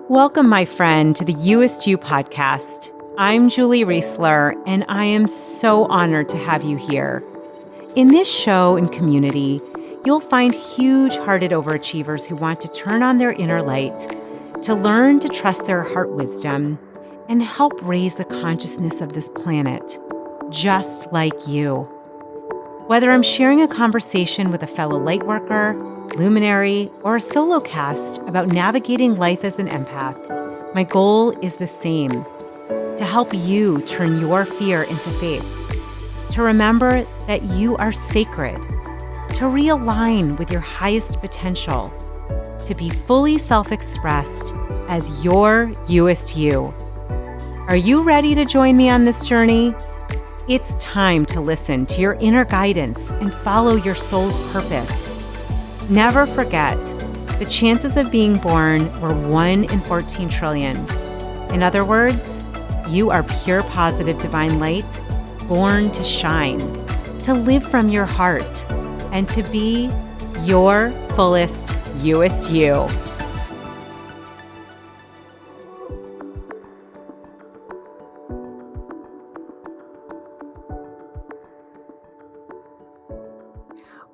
Welcome, my friend, to the You-est podcast. I'm Julie Reisler, and I am so honored to have you here. In this show and community, you'll find huge-hearted overachievers who want to turn on their inner light, to learn to trust their heart wisdom, and help raise the consciousness of this planet, just like you. Whether I'm sharing a conversation with a fellow lightworker, luminary, or a solo cast about navigating life as an empath, my goal is the same: to help you turn your fear into faith, to remember that you are sacred, to realign with your highest potential, to be fully self-expressed as your You-est you. Are you ready to join me on this journey? It's time to listen to your inner guidance and follow your soul's purpose. Never forget, the chances of being born were 1 in 14 trillion. In other words, you are pure positive divine light, born to shine, to live from your heart, and to be your fullest You-est you.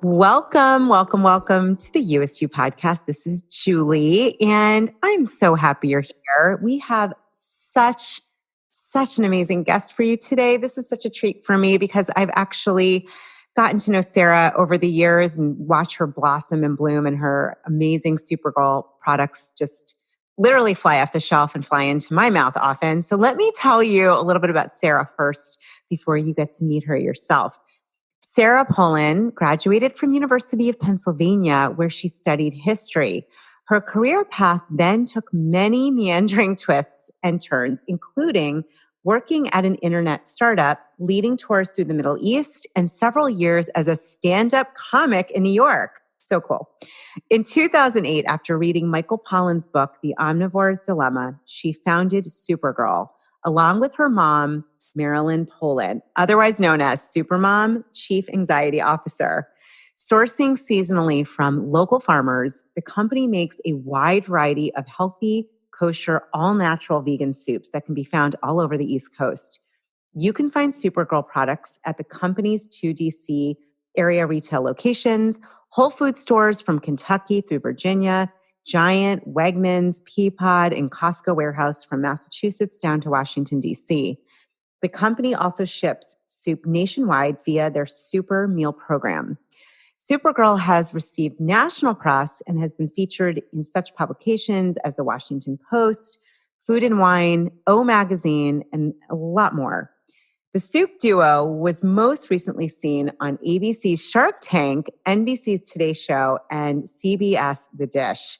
Welcome to the You-est podcast. This is Julie, and I'm so happy you're here. We have such an amazing guest for you today. This is such a treat for me because I've actually gotten to know Sara over the years and watch her blossom and bloom, and her amazing Soupergirl products just literally fly off the shelf and fly into my mouth often. So let me tell you a little bit about Sara first before you get to meet her yourself. Sara Polon graduated from University of Pennsylvania, where she studied history. Her career path then took many meandering twists and turns, including working at an internet startup, leading tours through the Middle East, and several years as a stand-up comic in New York. So cool. In 2008, after reading Michael Pollan's book, The Omnivore's Dilemma, she founded Soupergirl, along with her mom, Marilyn Polon, otherwise known as Soupermom, Chief Anxiety Officer. Sourcing seasonally from local farmers, the company makes a wide variety of healthy, kosher, all-natural vegan soups that can be found all over the East Coast. You can find Soupergirl products at the company's 2 DC area retail locations, Whole Food stores from Kentucky through Virginia, Giant, Wegmans, Peapod, and Costco Warehouse from Massachusetts down to Washington, DC. The company also ships soup nationwide via their Super Meal program. Soupergirl has received national press and has been featured in such publications as the Washington Post, Food and Wine, O Magazine, and a lot more. The soup duo was most recently seen on ABC's Shark Tank, NBC's Today Show, and CBS The Dish.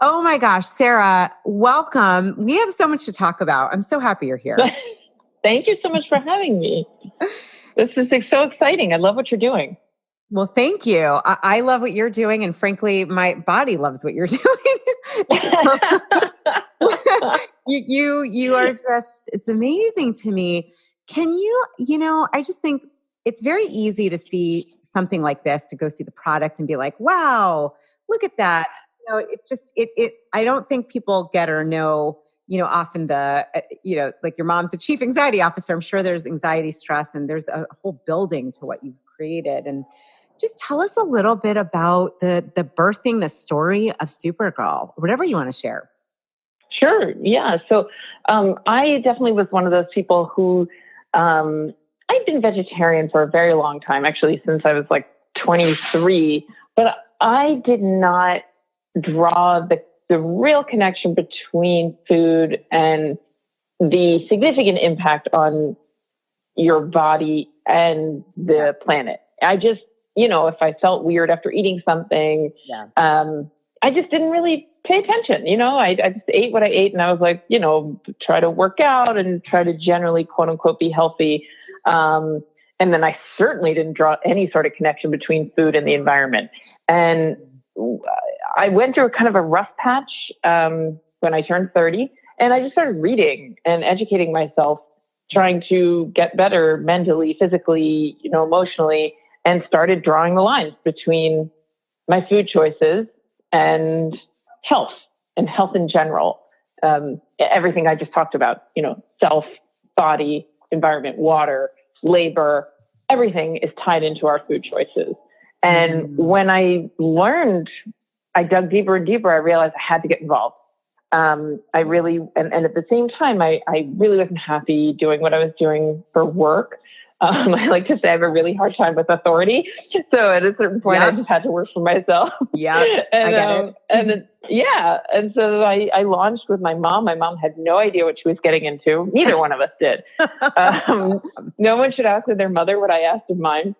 Oh my gosh, Sara, welcome. We have so much to talk about. I'm so happy you're here. Thank you so much for having me. This is so exciting. I love what you're doing. Well, thank you. I love what you're doing. And frankly, my body loves what you're doing. You are just, it's amazing to me. Can you, I just think it's very easy to see something like this, to go see the product and be like, wow, look at that. I don't think people get or know, often like your mom's the chief anxiety officer. I'm sure there's anxiety, stress, and there's a whole building to what you've created. And just tell us a little bit about the birthing, the story of Soupergirl, whatever you want to share. Sure. Yeah. So I definitely was one of those people who I've been vegetarian for a very long time, actually, since I was like 23. But I did not draw the real connection between food and the significant impact on your body and the planet. I just, if I felt weird after eating something, I just didn't really pay attention. I just ate what I ate, and I was like, try to work out and try to generally, quote unquote, be healthy. And then I certainly didn't draw any sort of connection between food and the environment. And I went through kind of a rough patch when I turned 30, and I just started reading and educating myself, trying to get better mentally, physically, emotionally, and started drawing the lines between my food choices and health in general. everything I just talked about, self, body, environment, water, labor, everything is tied into our food choices. And when I dug deeper and deeper, I realized I had to get involved. And at the same time, I really wasn't happy doing what I was doing for work. I like to say I have a really hard time with authority. So at a certain point, I just had to work for myself. Yeah, I get it. And so I launched with my mom. My mom had no idea what she was getting into. Neither one of us did. Awesome. No one should ask of their mother what I asked of mine.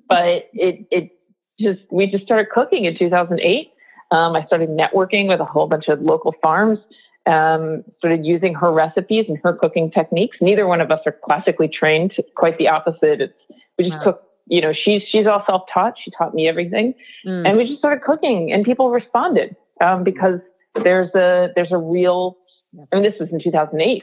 But we just started cooking in 2008. I started networking with a whole bunch of local farms, started using her recipes and her cooking techniques. Neither one of us are classically trained, quite the opposite. We just cook, she's all self-taught. She taught me everything. And we just started cooking and people responded, because there's a real, this was in 2008.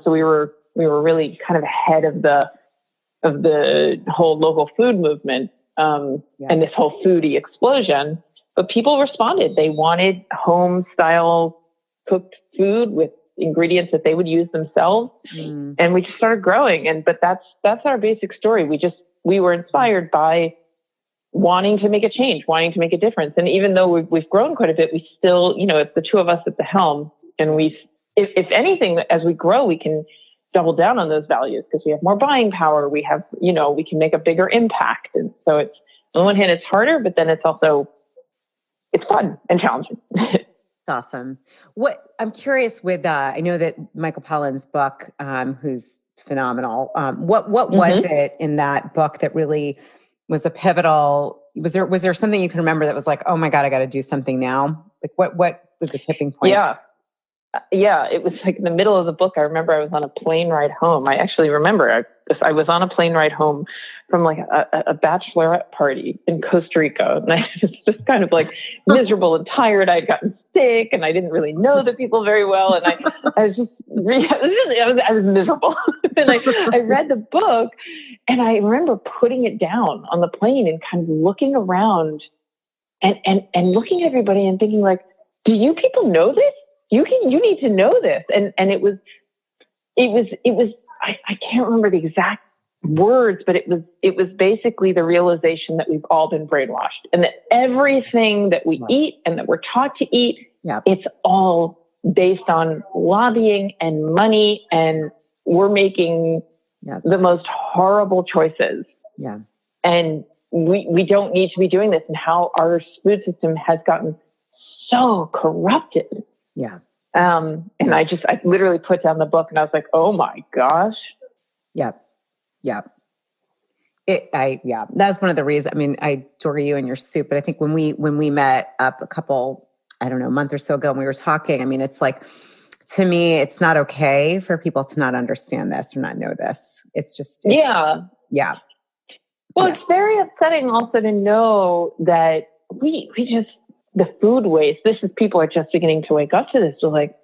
So we were really kind of ahead of the whole local food movement, and this whole foodie explosion. But people responded. They wanted home style cooked food with ingredients that they would use themselves. And we just started growing. But that's our basic story. We were inspired by wanting to make a change, wanting to make a difference. And even though we've grown quite a bit, we still, it's the two of us at the helm. And if anything, as we grow, we can double down on those values because we have more buying power. We have, we can make a bigger impact. And so it's, on the one hand, it's harder, but then it's fun and challenging. It's awesome. I'm curious with, I know that Michael Pollan's book, who's phenomenal. What was it in that book that really was the pivotal? Was there something you can remember that was like, oh my God, I got to do something now? Like what was the tipping point? Yeah, it was like in the middle of the book. I remember I was on a plane ride home. I actually remember I was on a plane ride home from like a bachelorette party in Costa Rica. And I was just kind of like miserable and tired. I'd gotten sick and I didn't really know the people very well. And I was just, I was miserable. And I read the book and I remember putting it down on the plane and kind of looking around and looking at everybody and thinking like, do you people know this? You need to know this. And it was, I can't remember the exact words, but it was basically the realization that we've all been brainwashed and that everything that we eat and that we're taught to eat, it's all based on lobbying and money. And we're making the most horrible choices. Yeah. And we don't need to be doing this, and how our food system has gotten so corrupted. Yeah. I literally put down the book and I was like, oh my gosh. Yep. Yep. That's one of the reasons. I mean, I adore you and your soup, but I think when we met up a month or so ago and we were talking, I mean, it's like, to me, it's not okay for people to not understand this or not know this. It's just, Well, it's very upsetting also to know that we just, the food waste, people are just beginning to wake up to this. So like,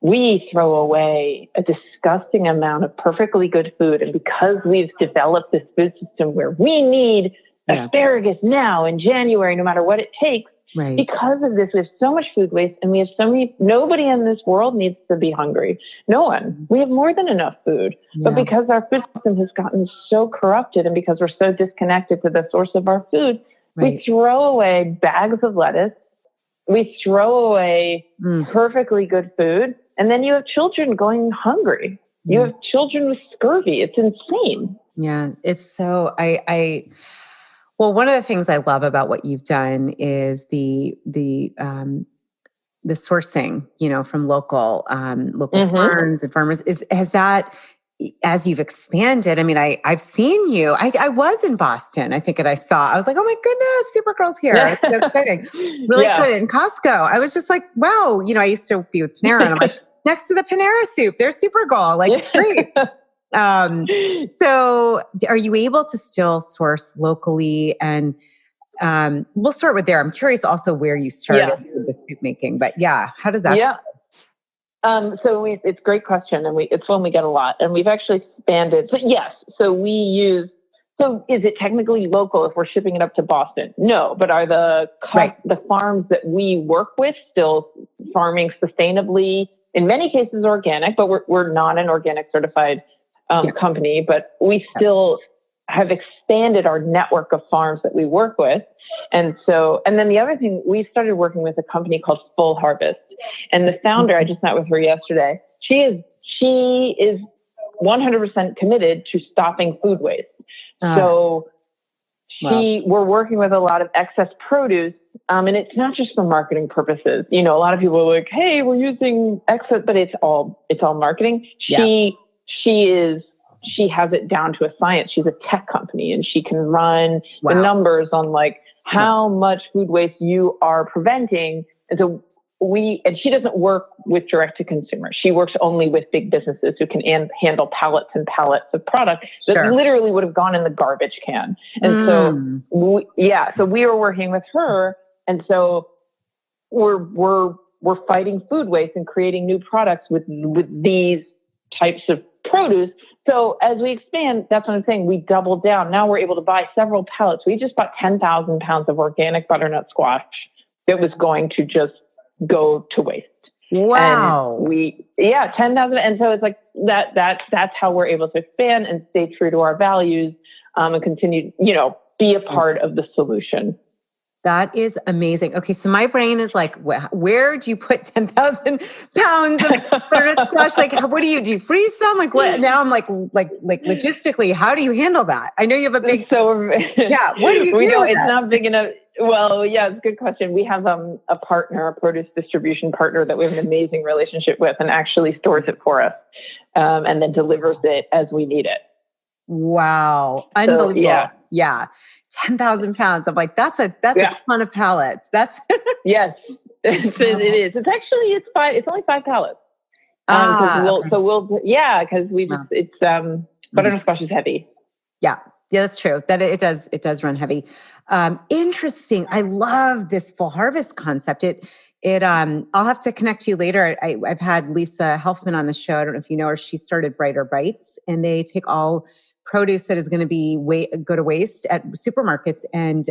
we throw away a disgusting amount of perfectly good food. And because we've developed this food system where we need asparagus now in January, no matter what it takes, because of this, we have so much food waste and we have nobody in this world needs to be hungry. No one. We have more than enough food. Yeah. But because our food system has gotten so corrupted and because we're so disconnected to the source of our food, we throw away bags of lettuce. We throw away perfectly good food. And then you have children going hungry. You have children with scurvy. It's insane. Yeah. It's so, well, one of the things I love about what you've done is the sourcing, from local farms and farmers. Has that, as you've expanded, I mean, I've seen you. I was in Boston, I think, and I was like, oh my goodness, Soupergirl's here. It's so exciting. Really excited. In Costco, I was just like, wow. I used to be with Panera and I'm like, next to the Panera soup, there's Soupergirl. Like, great. So are you able to still source locally? And we'll start with there. I'm curious also where you started with the soup making, but how does that go? So it's a great question, and it's one we get a lot, and we've actually expanded. So yes, so is it technically local if we're shipping it up to Boston? No, but are the farms that we work with still farming sustainably in many cases organic, but we're not an organic certified company, but we still have expanded our network of farms that we work with. And then the other thing, we started working with a company called Full Harvest. And the founder, I just met with her yesterday. She is 100% committed to stopping food waste. We're working with a lot of excess produce. And it's not just for marketing purposes. A lot of people are like, hey, we're using excess, but it's all marketing. Yeah. She has it down to a science. She's a tech company and she can run the numbers on like how much food waste you are preventing. And so she doesn't work with direct to consumer. She works only with big businesses who can handle pallets and pallets of product that literally would have gone in the garbage can. And so we were working with her. And so we're fighting food waste and creating new products with these types of produce. So as we expand, that's what I'm saying. We doubled down. Now we're able to buy several pallets. We just bought 10,000 pounds of organic butternut squash that was going to just go to waste. Wow. And 10,000. And so it's like that's how we're able to expand and stay true to our values, and continue, be a part of the solution. That is amazing. Okay, so my brain is like, where do you put 10,000 pounds of butternut squash? Like, what do? You freeze them? Like, what? Now I'm like logistically, how do you handle that? I know you have a big. So what do you do? We know it's not big enough. Well, yeah, it's a good question. We have a produce distribution partner that we have an amazing relationship with, and actually stores it for us, and then delivers it as we need it. Wow, unbelievable! Yeah. 10,000 pounds. I'm like, that's a ton of pallets. That's yes, it is. It's only 5 pallets. Because butternut squash is heavy. Yeah, that's true. That it does run heavy. Interesting. I love this Full Harvest concept. I'll have to connect to you later. I've had Lisa Helfman on the show. I don't know if you know her. She started Brighter Bites, and they take all produce that is going to go to waste at supermarkets and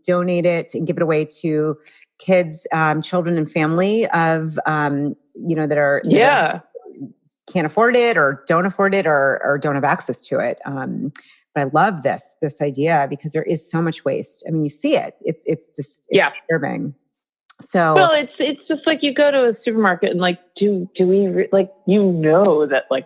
donate it and give it away to kids, children, and family of that can't afford it or don't afford it or don't have access to it. But I love this idea because there is so much waste. I mean, you see it. It's disturbing. So it's just like you go to a supermarket and like, do we like that like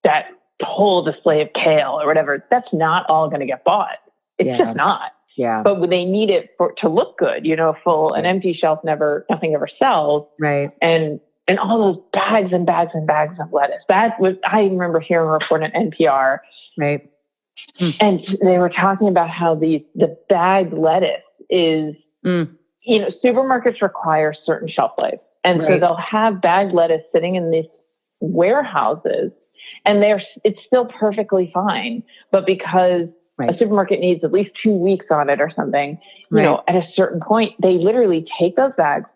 that whole display of kale or whatever, that's not all going to get bought. It's just not. Yeah. But when they need it to look good, an empty shelf nothing ever sells. Right. And all those bags and bags and bags of lettuce. I remember hearing a report on NPR. Right. And they were talking about how the bagged lettuce is, supermarkets require certain shelf life. And so they'll have bagged lettuce sitting in these warehouses, and it's still perfectly fine. But because a supermarket needs at least 2 weeks on it or something, at a certain point, they literally take those bags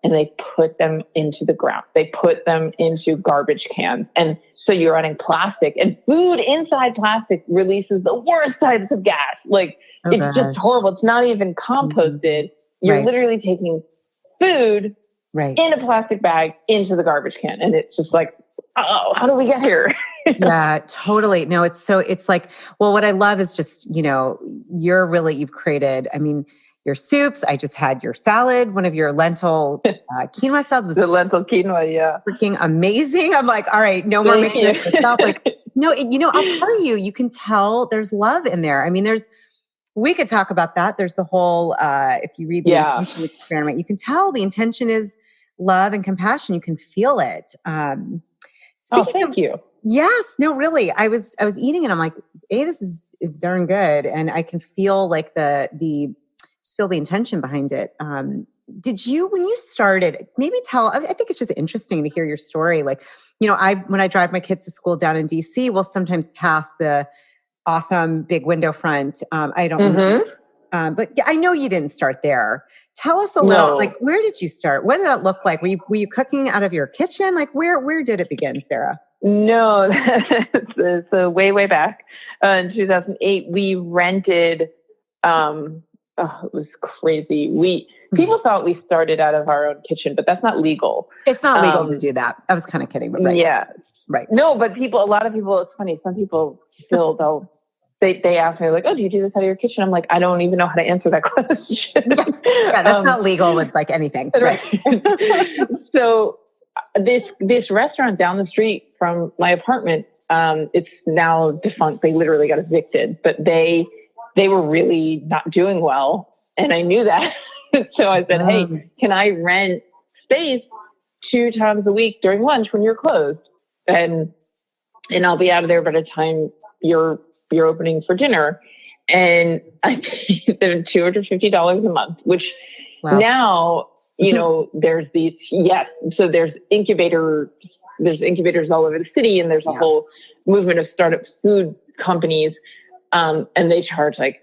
and they put them into the ground. They put them into garbage cans. And so you're running plastic, and food inside plastic releases the worst types of gas. Like, it's just horrible. It's not even composted. You're literally taking food in a plastic bag into the garbage can. And it's just like, oh, how do we get here? Yeah, totally. No, it's like, well, what I love is just, you've created, I mean, your soups. I just had your salad. One of your lentil quinoa salads was the lentil quinoa. Freaking amazing. I'm like, all right, no more making this myself. Like, no, I'll tell you, you can tell there's love in there. I mean, we could talk about that. There's the whole, if you read the intention experiment, you can tell the intention is love and compassion. You can feel it. Thank you. Yes, no, really. I was eating and I'm like, hey, this is darn good. And I can feel like just feel the intention behind it. Did you, when you started, maybe I think it's just interesting to hear your story. Like, when I drive my kids to school down in DC, we'll sometimes pass the awesome big window front. I don't know. But I know you didn't start there. Tell us a little, like, where did you start? What did that look like? Were you cooking out of your kitchen? Like, where did it begin, Sara? No, so way back in 2008, we rented, it was crazy. People thought we started out of our own kitchen, but that's not legal. It's not legal to do that. I was kind of kidding, but right. Yeah. Right. No, but a lot of people, it's funny. Some people still, they ask me like, oh, do you do this out of your kitchen? I'm like, I don't even know how to answer that question. Yeah, that's not legal with like anything. Right. So this restaurant down the street from my apartment, it's now defunct. They literally got evicted, but they were really not doing well. And I knew that. So I said, hey, can I rent space 2 times a week during lunch when you're closed? And I'll be out of there by the time you're opening for dinner. And I paid them $250 a month, which now, you know, there's these, so there's incubators all over the city, and there's a whole movement of startup food companies. And they charge like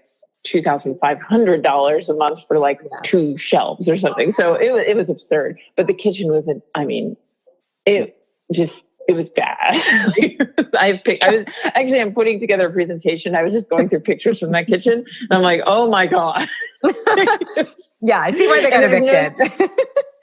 $2,500 a month for like 2 shelves or something. So it was absurd, but the kitchen wasn't, I mean, it was bad. I'm putting together a presentation. I was just going through pictures from that kitchen, and I'm like, oh my God. Yeah. I see why they got evicted.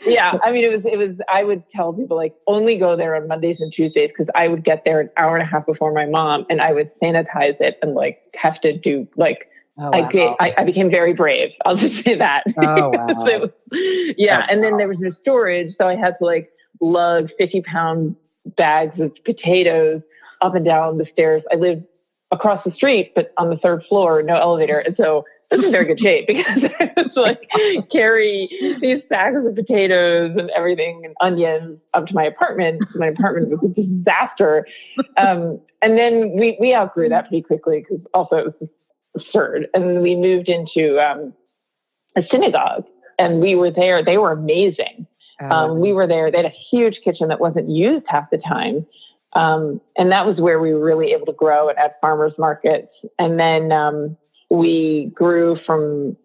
Yeah. I mean, it was, I would tell people like only go there on Mondays and Tuesdays, because I would get there an hour and a half before my mom, and I would sanitize it and like have to do like, I became very brave. I'll just say that. Oh, wow. And then there was no storage. So I had to like lug 50-pound bags of potatoes up and down the stairs. I lived across the street, but on the 3rd floor, no elevator. And so it was in very good shape, because I was like carry these bags of potatoes and everything and onions up to my apartment. My apartment was a disaster. And then we outgrew that pretty quickly, because also it was absurd. And then we moved into a synagogue, and we were there. They were amazing. We were there. They had a huge kitchen that wasn't used half the time. And that was where we were really able to grow and at farmers markets. And then we grew from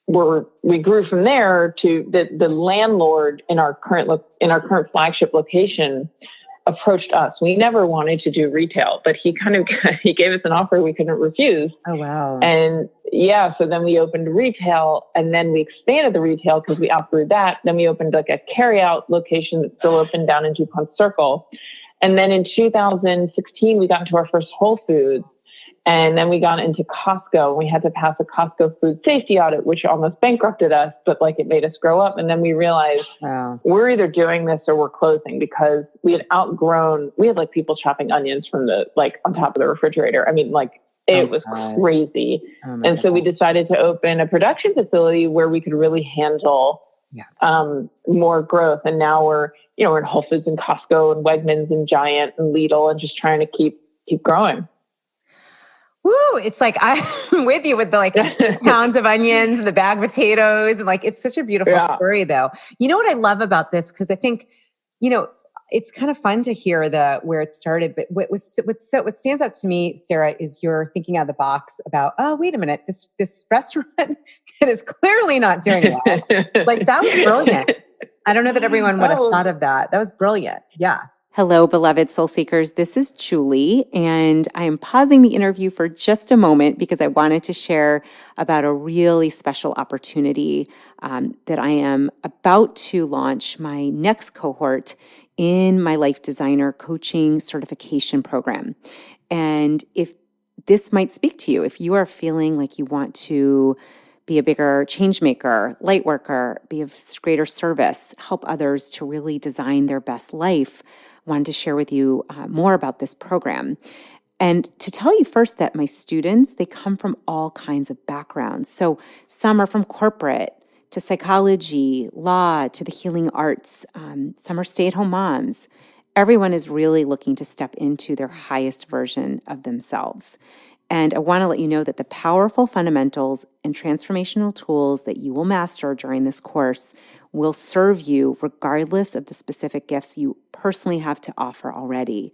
there to the landlord in our current flagship location approached us. We never wanted to do retail, but he gave us an offer we couldn't refuse. Oh, wow. And so then we opened retail, and then we expanded the retail because we outgrew that. Then we opened like a carryout location that's still open down in DuPont Circle. And then in 2016, we got into our first Whole Foods. And then we got into Costco, and we had to pass a Costco food safety audit, which almost bankrupted us, but like it made us grow up. And then we realized we're either doing this or we're closing, because we had like people chopping onions from the, like on top of the refrigerator. I mean, like it was crazy. And so we decided to open a production facility where we could really handle more growth. And now we're in Whole Foods and Costco and Wegmans and Giant and Lidl, and just trying to keep growing. Woo, it's like I'm with you with the pounds of onions and the bag of potatoes, and like it's such a beautiful story, though. You know what I love about this, because I think it's kind of fun to hear where it started. But what stands out to me, Sara, is you're thinking out of the box about, oh, wait a minute, this restaurant that is clearly not doing well. Like that was brilliant. I don't know that everyone would have thought of that. That was brilliant. Yeah. Hello, beloved soul seekers. This is Julie, and I am pausing the interview for just a moment because I wanted to share about a really special opportunity that I am about to launch my next cohort in my Life Designer Coaching Certification Program. And if this might speak to you, if you are feeling like you want to be a bigger change maker, light worker, be of greater service, help others to really design their best life, wanted to share with you more about this program. And to tell you first that my students, they come from all kinds of backgrounds. So some are from corporate to psychology, law, to the healing arts. Some are stay-at-home moms. Everyone is really looking to step into their highest version of themselves. And I want to let you know that the powerful fundamentals and transformational tools that you will master during this course will serve you regardless of the specific gifts you personally have to offer already.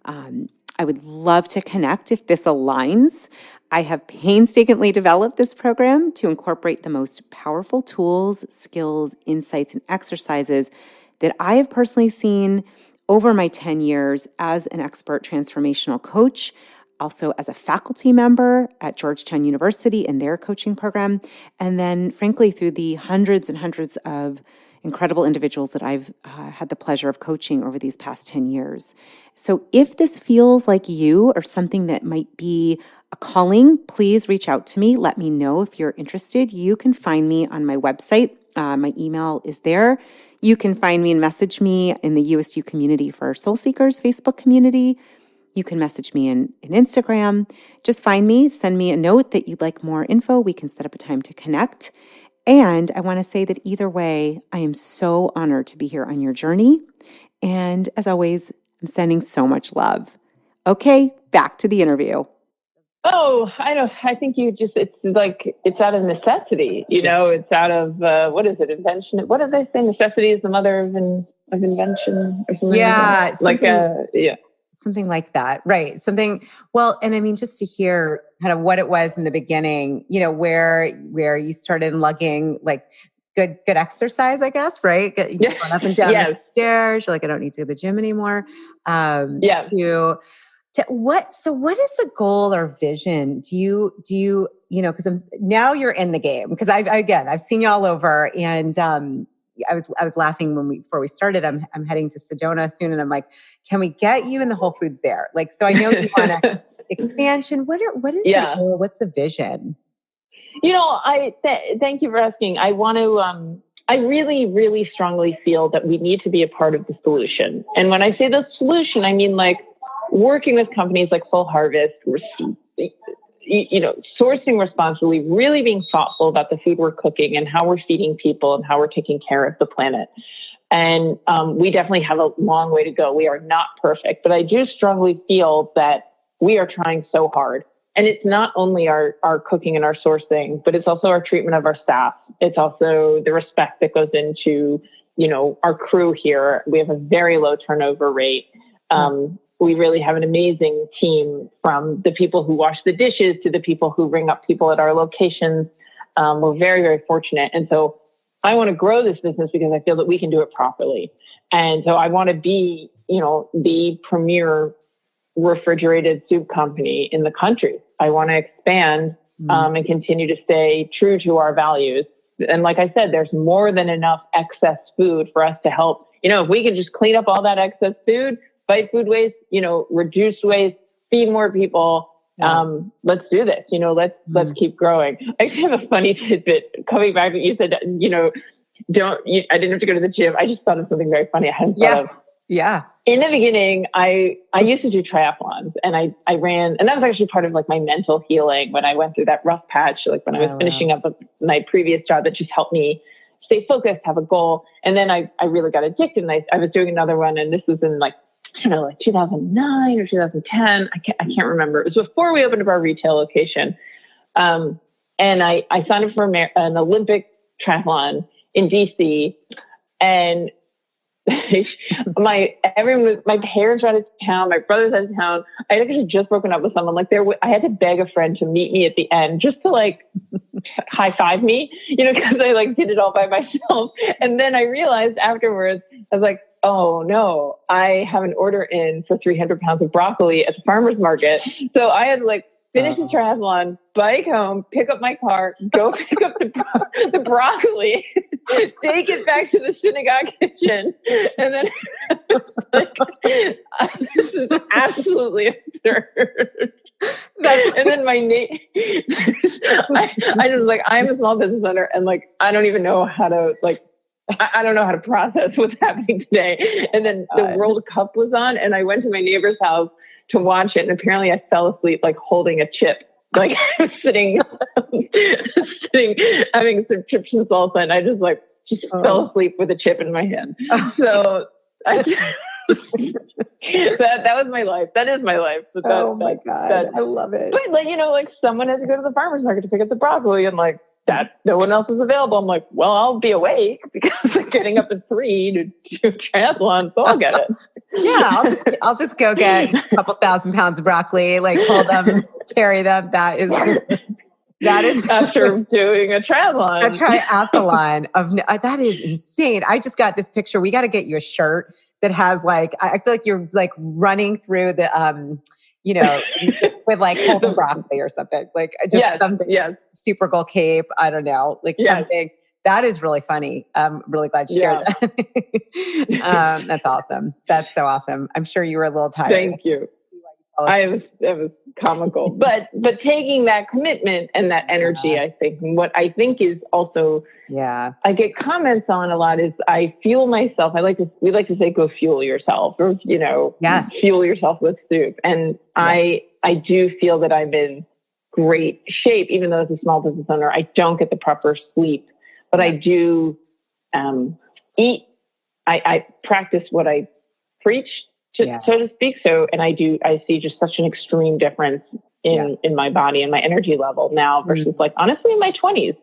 I would love to connect if this aligns. I have painstakingly developed this program to incorporate the most powerful tools, skills, insights, and exercises that I have personally seen over my 10 years as an expert transformational coach. also as a faculty member at Georgetown University in their coaching program. And then, frankly, through the hundreds and hundreds of incredible individuals that I've had the pleasure of coaching over these past 10 years. So if this feels like you or something that might be a calling, please reach out to me. Let me know if you're interested. You can find me on my website. My email is there. You can find me and message me in the You-est community for Soul Seekers Facebook community. You can message me in Instagram. Just find me, send me a note that you'd like more info. We can set up a time to connect. And I want to say that either way, I am so honored to be here on your journey. And as always, I'm sending so much love. Okay, back to the interview. Oh, I know. I think it's out of necessity, it's out of, what is it? Invention. What did they say? Necessity is the mother of invention or something. Yeah. Yeah. Something like that. Right. And I mean, just to hear kind of what it was in the beginning, where you started lugging like good exercise, I guess, right? You're going up and down the stairs. You're like, I don't need to go to the gym anymore. So what is the goal or vision? Do you because now you're in the game, because I've seen you all over, and I was laughing before we started. I'm heading to Sedona soon, and I'm like, can we get you in the Whole Foods there? Like, so I know you want to expansion. What is the goal? What's the vision? Thank you for asking. I want to. I really, really strongly feel that we need to be a part of the solution. And when I say the solution, I mean like working with companies like Full Harvest, sourcing responsibly, really being thoughtful about the food we're cooking and how we're feeding people and how we're taking care of the planet. And we definitely have a long way to go. We are not perfect, but I do strongly feel that we are trying so hard. And it's not only our cooking and our sourcing, but it's also our treatment of our staff. It's also the respect that goes into, our crew here. We have a very low turnover rate. We really have an amazing team, from the people who wash the dishes to the people who ring up people at our locations. We're very, very fortunate. And so I want to grow this business because I feel that we can do it properly. And so I want to be, the premier refrigerated soup company in the country. I want to expand and continue to stay true to our values. And like I said, there's more than enough excess food for us to help. If we can just clean up all that excess food, fight food waste, reduce waste, feed more people. Let's do this. Let's keep growing. I actually have a funny tidbit coming back. You said, I didn't have to go to the gym. I just thought of something very funny I hadn't thought of. Yeah. In the beginning, I used to do triathlons, and I ran, and that was actually part of like my mental healing when I went through that rough patch, like when I was finishing up my previous job, that just helped me stay focused, have a goal. And then I really got addicted, and I was doing another one, and this was in like 2009 or 2010. I can't remember. It was before we opened up our retail location. And I signed up for an Olympic triathlon in DC, and my parents were out of town, my brother's out of town. I had actually just broken up with someone. Like I had to beg a friend to meet me at the end just to like high five me, because I like did it all by myself. And then I realized afterwards, I was like, oh no, I have an order in for 300 pounds of broccoli at the farmer's market. So I had to like finish the triathlon, bike home, pick up my car, go pick up the broccoli, take it back to the synagogue kitchen. And then this is absolutely absurd. And then I just like, I'm a small business owner, and like, I don't even know how to like, I don't know how to process what's happening today. And then the World Cup was on, and I went to my neighbor's house to watch it. And apparently I fell asleep, like holding a chip, like I was sitting, having some chips and salsa. And I just fell asleep with a chip in my hand. So that was my life. That is my life. But my God. I love it. But like, like someone has to go to the farmer's market to pick up the broccoli, and like, that no one else is available. I'm like, well, I'll be awake because I'm getting up at 3 to do triathlon, so I'll get it. Yeah, I'll just go get a couple thousand pounds of broccoli, like hold them, carry them. That is after doing a triathlon. A triathlon that is insane. I just got this picture. We got to get you a shirt that has like, I feel like you're like running through the with like whole broccoli or something, like just something, Soupergirl cape. I don't know, like something that is really funny. I'm really glad you shared that. That's awesome. That's so awesome. I'm sure you were a little tired. Thank you. It was comical, but taking that commitment and that energy, I think what I think is also, I get comments on a lot is I fuel myself. We like to say, go fuel yourself, or, fuel yourself with soup. And I do feel that I'm in great shape, even though as a small business owner, I don't get the proper sleep, but I do, eat. I practice what I preach, so to speak. So, and I see just such an extreme difference in my body and my energy level now versus like, honestly, in my 20s.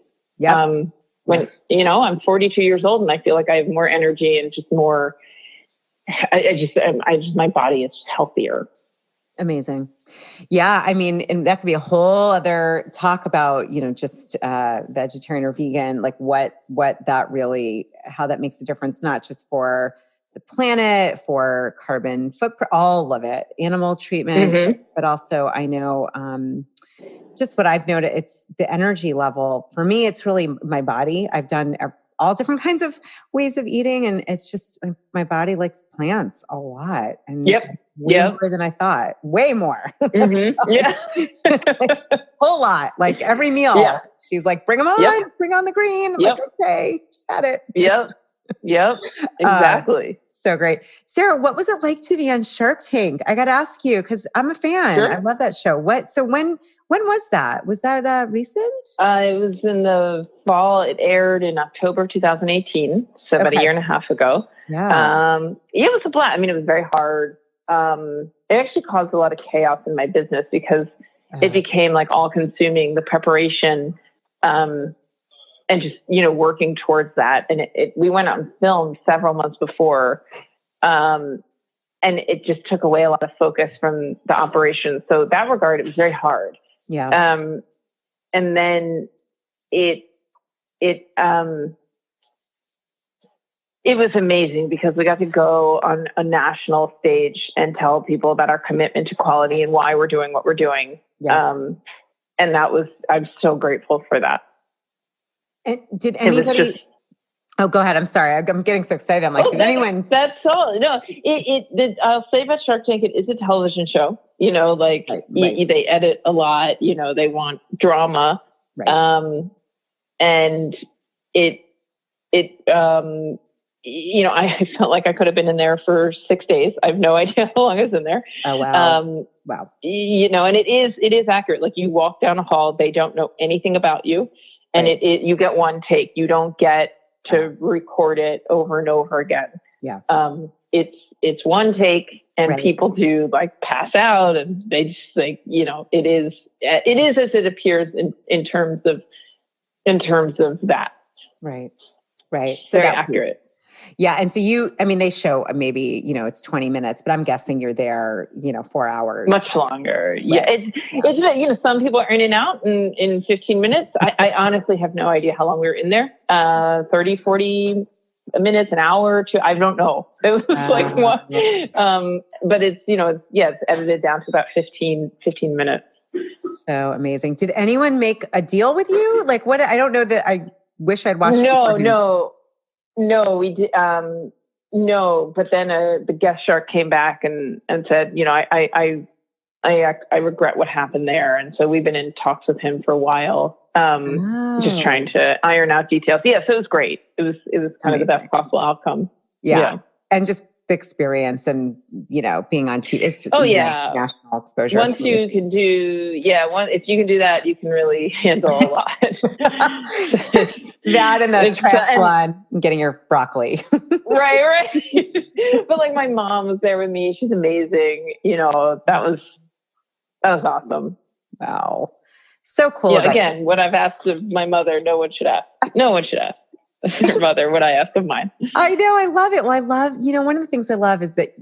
When, I'm 42 years old and I feel like I have more energy and just more, my body is healthier. Amazing. Yeah. I mean, and that could be a whole other talk about, just vegetarian or vegan, like what that really, how that makes a difference, not just for the planet, for carbon footprint, all of it, animal treatment, but also I know, just what I've noted, it's the energy level. For me, it's really my body. I've done all different kinds of ways of eating, and it's just my body likes plants a lot. And way more than I thought. Way more. Like, whole lot. Like every meal, she's like, bring them on, bring on the green. I'm like, okay, just had it. Exactly. So great. Sara, what was it like to be on Shark Tank? I got to ask you, because I'm a fan. I love that show. When was that? Was that recent? It was in the fall. It aired in October 2018, so about a year and a half ago. It was a blast. I mean, it was very hard. It actually caused a lot of chaos in my business because it became like all-consuming, the preparation, and just working towards that. And we went out and filmed several months before, and it just took away a lot of focus from the operation. So that regard, it was very hard. And then it was amazing because we got to go on a national stage and tell people about our commitment to quality and why we're doing what we're doing. And I'm so grateful for that. And did anybody, go ahead. I'm sorry. I'm getting so excited. I'm like, did anyone? That's all. No, I'll say about Shark Tank, it is a television show, they edit a lot, they want drama. And I felt like I could have been in there for 6 days. I have no idea how long I was in there. Oh, wow. Wow. And it is accurate. Like you walk down a hall, they don't know anything about you. And you get one take. You don't get to record it over and over again. It's one take, and people do like pass out, and they just think, it is as it appears in terms of that. Right. So very accurate. Yeah. And so they show maybe, it's 20 minutes, but I'm guessing you're there, 4 hours. Much longer. Right. Yeah. It's some people are in and out in 15 minutes. I honestly have no idea how long we were in there. 30, 40 minutes, an hour or two. I don't know. It was like what, but it's, it's edited down to about 15 minutes. So amazing. Did anyone make a deal with you? Like what, I don't know that I wish I'd watched. No, we did. No, but then the guest shark came back and said, I regret what happened there. And so we've been in talks with him for a while, just trying to iron out details. Yeah. So it was great. It was kind of the best possible outcome. Yeah. And just the experience and, being on TV. It's national exposure. Once you can do, if you can do that, you can really handle a lot. That and the triathlon and getting your broccoli. Right. But like my mom was there with me. She's amazing. That was awesome. Wow. So cool. Yeah, again, what I've asked of my mother, no one should ask. No one should ask your mother what I asked of mine. I know. I love it. Well, I love, one of the things I love is that,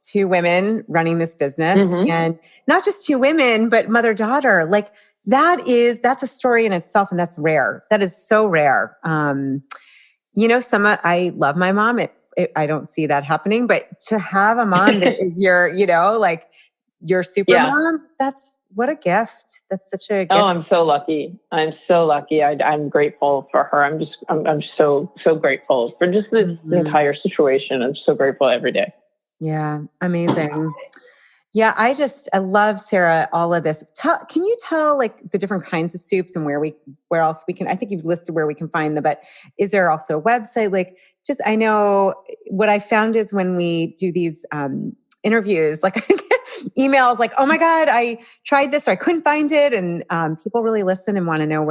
two women running this business, and not just two women, but mother-daughter. Like that's a story in itself, and that's rare. That is so rare. I love my mom. I don't see that happening, but to have a mom that is your, your Yeah. Soupermom. That's what a gift. That's such a gift. Oh, I'm so lucky. I'm so lucky. I'm grateful for her. I'm so grateful for just this entire situation. I'm so grateful every day. Yeah. Amazing. Yeah, I love, Sara, all of this. Can you tell like the different kinds of soups and where else we can, I think you've listed where we can find them, but is there also a website? Like I know what I found is when we do these interviews, like I get emails like, oh my God, I tried this or I couldn't find it. And people really listen and want to know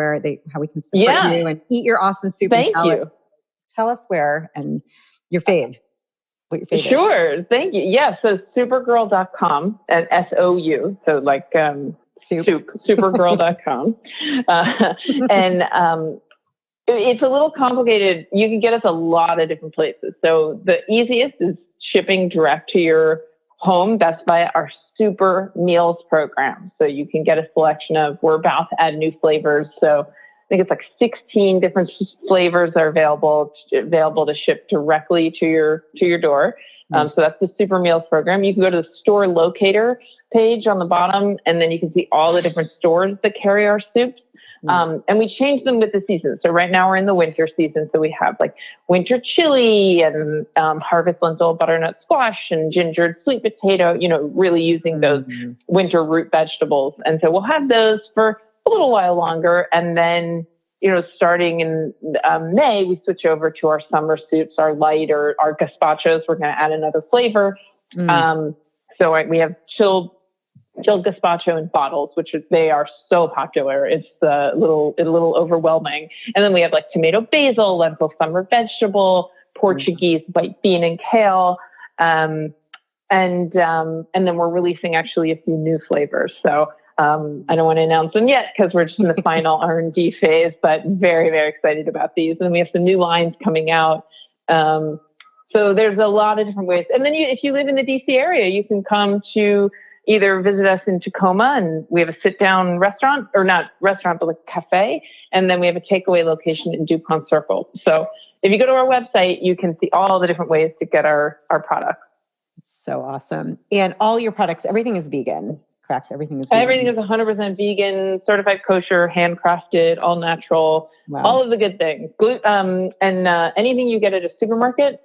how we can support you and eat your awesome soup and salad. You. Tell us where and your fave. What your favorite is. Sure. Thank you. Yeah. So Soupergirl.com and SOU. So like Soupergirl.com. And it's a little complicated. You can get us a lot of different places. So the easiest is shipping direct to your home. That's via our Super Meals program. So you can get a selection we're about to add new flavors. So I think it's like 16 different flavors are available to ship directly to your door. So that's the Super Meals program. You can go to the store locator page on the bottom, and then you can see all the different stores that carry our soups. And we change them with the season. So right now we're in the winter season. So we have like winter chili and harvest lentil butternut squash and gingered sweet potato, really using those winter root vegetables. And so we'll have those for a little while longer. And then, starting in May, we switch over to our summer soups, our light or our gazpachos. We're going to add another flavor. So we have chilled gazpacho in bottles, they are so popular. It's a little overwhelming. And then we have like tomato basil, lentil summer vegetable, Portuguese white bean and kale. And then we're releasing actually a few new flavors. So I don't want to announce them yet because we're just in the final R&D phase, but very, very excited about these. And then we have some new lines coming out. So there's a lot of different ways. And then if you live in the DC area, you can come to either visit us in Tacoma, and we have a sit-down restaurant, or not restaurant, but like cafe. And then we have a takeaway location in DuPont Circle. So if you go to our website, you can see all the different ways to get our products. So awesome. And all your products, everything is vegan, correct? Everything is vegan. Everything is 100% vegan, certified kosher, handcrafted, all natural, all of the good things. And anything you get at a supermarket,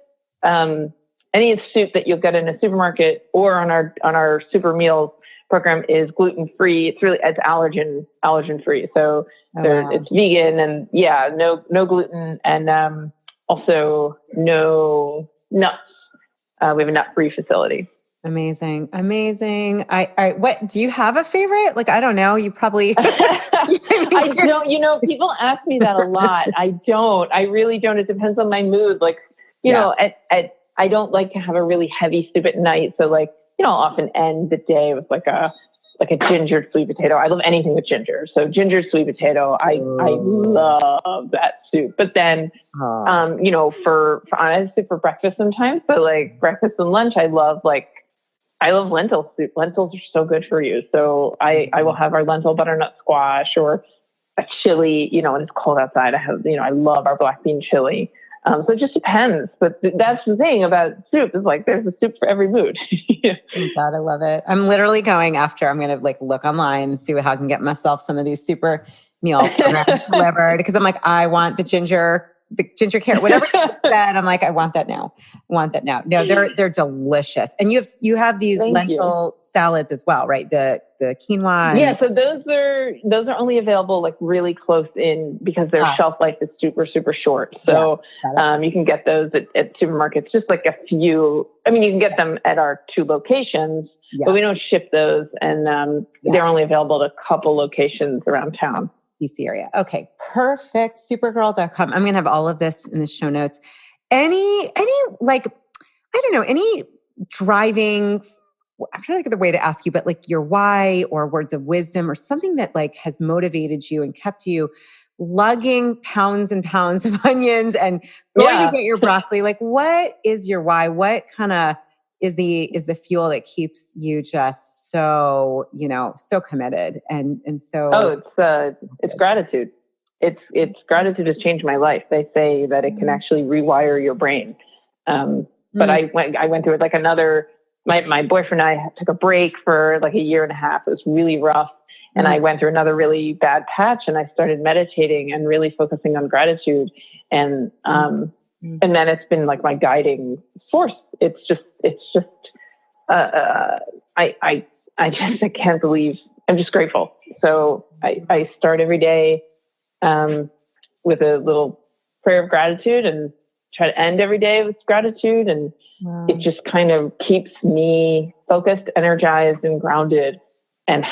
any soup that you'll get in a supermarket or on our Super Meals program is gluten-free. It's allergen free. So it's vegan and no gluten and also no nuts. We have a nut-free facility. Amazing. What do you have a favorite? Like, I don't know. You probably, I don't, people ask me that a lot. I really don't. It depends on my mood. Like, I don't like to have a really heavy soup at night. So like, I'll often end the day with like a gingered sweet potato. I love anything with ginger. So gingered sweet potato, I love that soup. But then, for honestly, for breakfast sometimes, but like breakfast and lunch, I love lentil soup. Lentils are so good for you. So I will have our lentil butternut squash or a chili, when it's cold outside. I love our black bean chili. So it just depends. But that's the thing about soup is like there's a soup for every mood. Oh God, I love it. I'm literally going after. I'm going to like look online and see how I can get myself some of these super meal programs delivered because I'm like, I want the ginger carrot, whatever you said. I'm like, I want that now. No, they're delicious. And you have these lentil salads as well, right? The quinoa. Yeah. So those are only available like really close in because their shelf life is super, super short. So you can get those at supermarkets, just like a few. I mean, you can get them at our 2 locations, but we don't ship those. And they're only available at a couple locations around town. DC area. Okay, perfect. Soupergirl.com. I'm going to have all of this in the show notes. Any like, I don't know, any driving, I'm trying to think of the way to ask you, but like your why or words of wisdom or something that like has motivated you and kept you lugging pounds and pounds of onions and going to get your broccoli. Like, what is your why? What kind of is the fuel that keeps you just so, so committed and so. It's gratitude. It's gratitude has changed my life. They say that it can actually rewire your brain. But I went through it like another my boyfriend and I took a break for like a year and a half. It was really rough. And I went through another really bad patch, and I started meditating and really focusing on gratitude. And then it's been like my guiding force. I can't believe, I'm just grateful. So I start every day with a little prayer of gratitude and try to end every day with gratitude. And it just kind of keeps me focused, energized, and grounded, and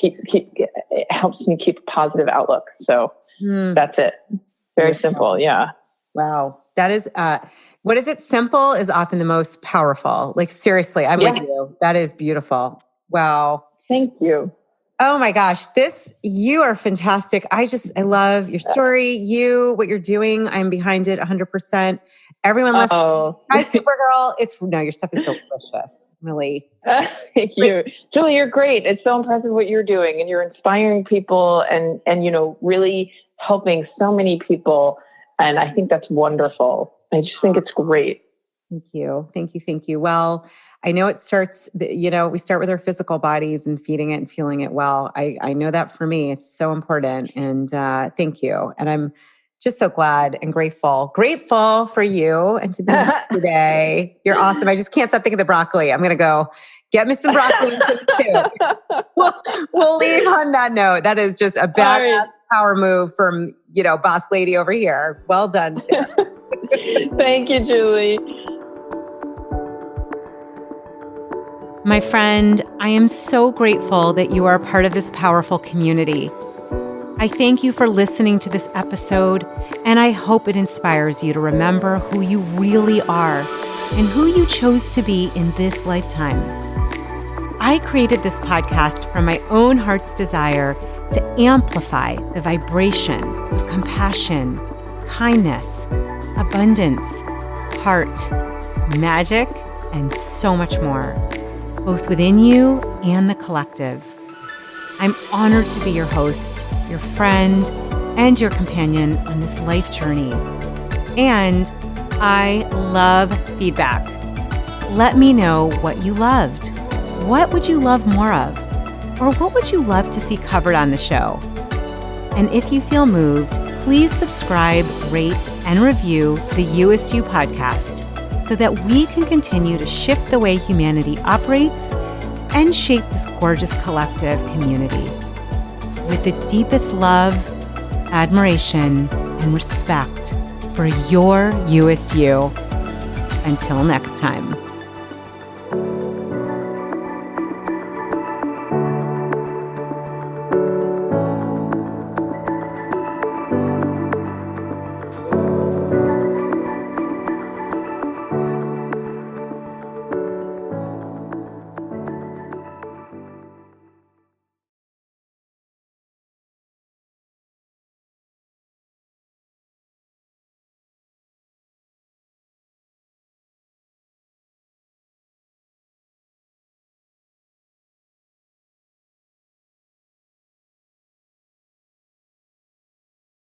it helps me keep a positive outlook. So that's it. Very simple. Yeah. Wow. That is, what is it? Simple is often the most powerful. Like, seriously, I'm with you. That is beautiful. Wow. Thank you. Oh my gosh. You are fantastic. I love your story. What you're doing. I'm behind it 100%. Everyone listening, try Soupergirl. Your stuff is delicious. Really. Thank you. Julie, you're great. It's so impressive what you're doing, and you're inspiring people and, really helping so many people. And I think that's wonderful. I just think it's great. Thank you. Thank you. Thank you. Well, I know it starts, we start with our physical bodies and feeding it and fueling it well. I know that for me, it's so important. And thank you. And I'm just so glad and grateful for you and to be here today. You're awesome. I just can't stop thinking of the broccoli. I'm going to go get me some broccoli and some soup. We'll leave on that note. That is just a badass power move from, boss lady over here. Well done, Sarah. Thank you, Julie. My friend, I am so grateful that you are part of this powerful community. I thank you for listening to this episode, and I hope it inspires you to remember who you really are and who you chose to be in this lifetime. I created this podcast from my own heart's desire to amplify the vibration of compassion, kindness, abundance, heart, magic, and so much more, both within you and the collective. I'm honored to be your host, your friend, and your companion on this life journey. And I love feedback. Let me know what you loved. What would you love more of? Or what would you love to see covered on the show? And if you feel moved, please subscribe, rate, and review the Youest podcast so that we can continue to shift the way humanity operates and shape this gorgeous collective community with the deepest love, admiration, and respect for your Youest you. Until next time.